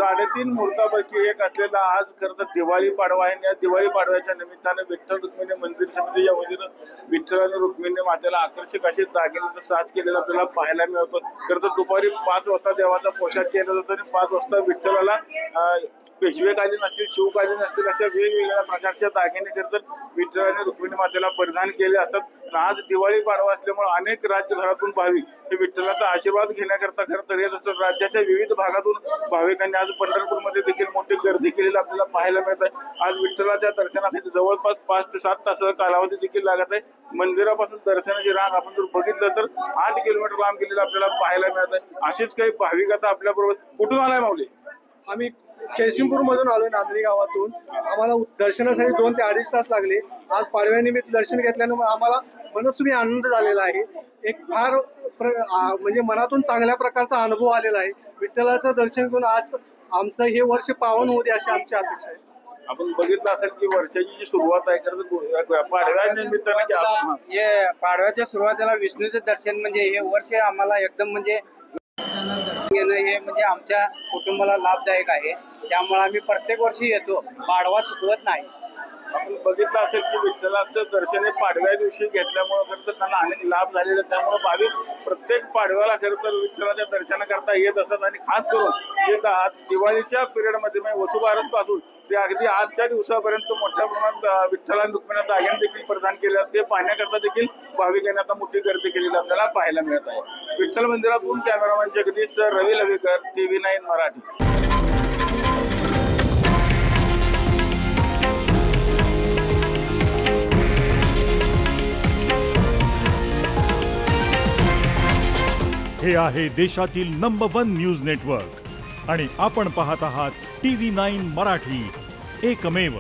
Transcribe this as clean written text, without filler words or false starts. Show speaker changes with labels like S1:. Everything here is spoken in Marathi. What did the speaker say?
S1: 3.5 मुहूर्तापैकी एक असलेला आज खरं तर दिवाळी पाडवा आहे. या दिवाळी पाडव्याच्या निमित्तानं विठ्ठल रुक्मिणी मंदिर समितीच्या वतीनं विठ्ठल आणि रुक्मिणी मातेला आकर्षक असे दागिन्याचा साज केलेला आपल्याला पाहायला मिळतो. खरं तर दुपारी 5 वाजता देवाचा पोशाख केला जातो आणि 5 वाजता विठ्ठलाला पेशवेकालीन असतील, शिवकालीन असतील अशा वेगवेगळ्या प्रकारच्या दागिने खरं तर विठ्ठल आणि रुक्मिणी मातेला परिधान केले असतात. आज दिवाळी पाडवा असल्यामुळे अनेक राज्यभरातून भाविक हे विठ्ठलाचा आशीर्वाद घेण्याकरता खरं तर येत असतात. राज्याच्या विविध भागातून भाविकांनी आज पंढरपूरमध्ये देखील मोठी गर्दी केलेली आपल्याला पाहायला मिळत आहे. आज विठ्ठलाच्या दर्शनासाठी जवळपास 5 ते 7 तासाचा कालावधी देखील लागत आहे. मंदिरापासून दर्शनाची रांग आपण जर बघितलं तर 8 किलोमीटर लांब गेलेलं आपल्याला पाहायला मिळत आहे. असेच काही भाविक आता आपल्या बरोबर. कुठून आलाय माऊली?
S2: आम्ही केसिंगपूर मधून आलो, नांदरी गावातून. आम्हाला दर्शनासाठी 2 ते 2.5 तास लागले. आज पाडव्यानिमित्त दर्शन घेतल्यानं आम्हाला मनस्वी आनंद झालेला आहे. एक फार म्हणजे मनातून चांगल्या प्रकारचा अनुभव आलेला आहे. विठ्ठलाचं दर्शन घेऊन आज आमचं हे वर्ष पावन होऊ दे अशी आमची अपेक्षा आहे.
S1: आपण बघितलं असेल की वर्षाची जी सुरुवात आहे खरं पाडव्या निमित्तानं
S3: हे पाडव्याच्या सुरुवातीला विष्णूचं दर्शन म्हणजे हे वर्ष आम्हाला एकदम म्हणजे घेणं हे म्हणजे आमच्या कुटुंबाला लाभदायक आहे. त्यामुळे आम्ही प्रत्येक वर्षी येतो, पाडवा चुकवत नाही.
S1: आपण बघितलं असेल की विठ्ठलाचं दर्शन हे पाडव्या दिवशी घेतल्यामुळे खरं तर त्यांना अनेक लाभ झालेले. त्यामुळे भाविक प्रत्येक पाडव्याला खरं तर विठ्ठलाच्या दर्शनाकरता येत असतात. आणि खास करून आज दिवाळीच्या पिरियडमध्ये म्हणजे वसुबारस पासून ते अगदी आजच्या दिवसापर्यंत मोठ्या प्रमाणात विठ्ठला रुक्मिणी दागिने देखील प्रदान केले. ते पाहण्याकरता देखील भाविकांनी आता मोठी गर्दी केलेली आपल्याला पाहायला मिळत आहे. विठ्ठल मंदिरातून कॅमेरामॅन जगदीश रवी लवेकर, TV9 मराठी.
S4: हे आहे देशातील नंबर 1 न्यूज नेटवर्क आणि आपण पाहत आहात TV9 मराठी, एकमेव.